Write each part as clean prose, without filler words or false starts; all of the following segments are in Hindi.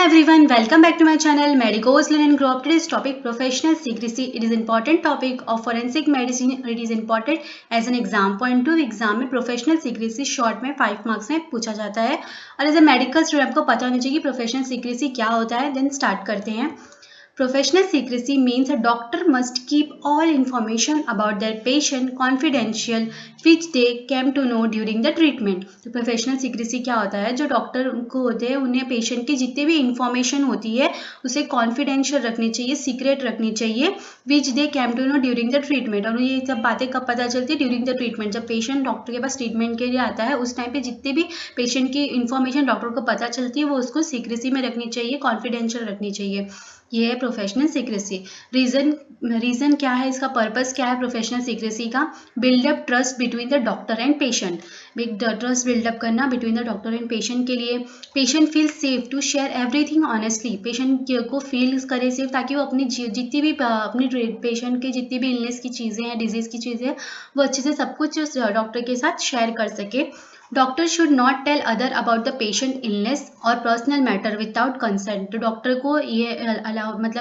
Hi everyone, welcome back to my channel Medicos Learn and Grow Up. Today's topic professional secrecy. It is important topic of forensic medicine. It is important as an exam point to exam में professional secrecy short में 5 marks में पूछा जाता है और एज ए मेडिकल स्टूडेंट आपको पता होना चाहिए कि प्रोफेशनल सीक्रेसी क्या होता है. देन स्टार्ट करते हैं. Professional secrecy means a doctor must keep all information about their patient confidential which they came to know during the treatment. तो प्रोफेशनल सीक्रेसी क्या होता है? जो डॉक्टर को होते हैं उन्हें पेशेंट की जितनी भी इंफॉर्मेशन होती है उसे कॉन्फिडेंशियल रखनी चाहिए, सीक्रेट रखनी चाहिए. Which they came to know during the treatment. और ये सब बातें कब पता चलती है? During the treatment. जब पेशेंट डॉक्टर के पास ट्रीटमेंट के लिए आता है उस टाइम पे जितनी भी पेशेंट की इंफॉर्मेशन डॉक्टर को पता चलती है वो उसको सीक्रेसी में रखनी चाहिए, कॉन्फिडेंशियल रखनी चाहिए. ये है प्रोफेशनल सीक्रेसी. रीजन क्या है, इसका पर्पस क्या है प्रोफेशनल सीक्रेसी का? Build up trust between the doctor and patient. Trust build up करना between the doctor and patient के लिए. Patient feel safe to share everything honestly. Patient को फील करे सेफ ताकि वो अपनी जितनी भी अपनी पेशेंट के जितनी भी इलनेस की चीज़ें हैं, डिजीज़ की चीज़ें हैं, वो अच्छे से सब कुछ डॉक्टर के साथ शेयर कर सके. Doctor should not tell other about the patient illness और पर्सनल मैटर विदाउट कंसेंट. तो डॉक्टर को ये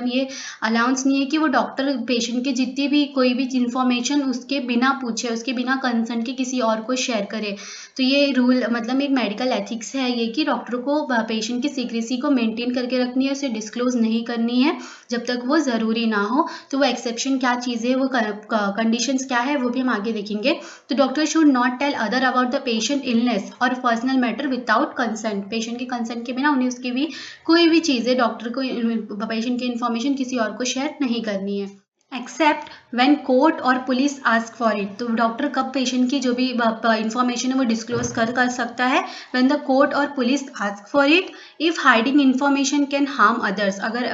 ये अलाउंस नहीं है कि वो डॉक्टर पेशेंट के जितनी भी कोई भी इंफॉर्मेशन उसके बिना पूछे, उसके बिना कंसेंट के किसी और को शेयर करे. तो ये रूल एक मेडिकल एथिक्स है ये कि डॉक्टर को पेशेंट की सीक्रेसी को मेंटेन करके रखनी है, उसे डिस्क्लोज नहीं करनी है जब तक वो ज़रूरी ना हो. तो वो एक्सेप्शन क्या चीज़ है, वो कंडीशंस क्या है, वो भी हम आगे देखेंगे. तो doctor should not tell other about the patient illness और personal matter without consent. Patient के कंसेंट के बिना उन्हें उसकी भी कोई भी चीज़ें डॉक्टर को पेशेंट की इन्फॉर्मेशन किसी और को शेयर नहीं करनी है. एक्सेप्ट व्हेन कोर्ट और पुलिस आस्क फॉर इट. तो डॉक्टर कब पेशेंट की जो भी इंफॉर्मेशन है वो डिस्क्लोज कर सकता है? व्हेन द कोर्ट और police ask for it. If hiding information can harm others. अगर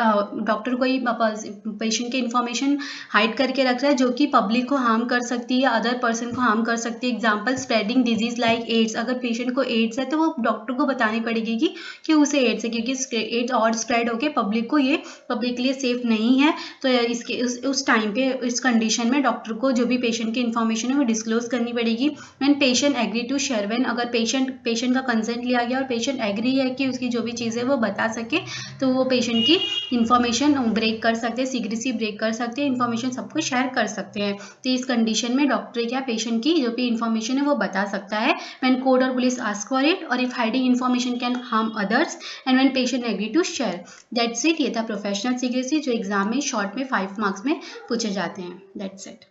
डॉक्टर कोई पेशेंट की इन्फॉर्मेशन हाइड करके रख रहा है जो कि पब्लिक को हार्म कर सकती है, अदर पर्सन को हार्म कर सकती है. Example spreading disease like AIDS. अगर पेशेंट को एड्स है तो वो डॉक्टर को बतानी पड़ेगी कि उसे एड्स है, क्योंकि एड्स और स्प्रेड होकर पब्लिक को ये पब्लिक के लिए सेफ नहीं है. तो इसके उस टाइम पे इस कंडीशन में डॉक्टर को जो भी पेशेंट की इन्फॉर्मेशन है वो डिस्क्लोज करनी पड़ेगी. When patient agree to share. When अगर पेशेंट का कंसेंट लिया गया और पेशेंट एग्री है कि उसकी जो भी चीज़ें वो बता सके तो वो पेशेंट की इन्फॉर्मेशन ब्रेक कर सकते हैं, सीक्रेसी ब्रेक कर सकते हैं, इन्फॉर्मेशन सबको शेयर कर सकते हैं. तो इस कंडीशन में डॉक्टर क्या पेशेंट की जो भी इन्फॉर्मेशन है वो बता सकता है. व्हेन कोर्ट और पुलिस आस्क फॉर इट और if hiding information can harm others and when patient agree to share. That's it. ये था प्रोफेशनल सीक्रेसी जो एग्जाम में शॉर्ट में 5 मार्क्स में पूछे जाते हैं. That's it.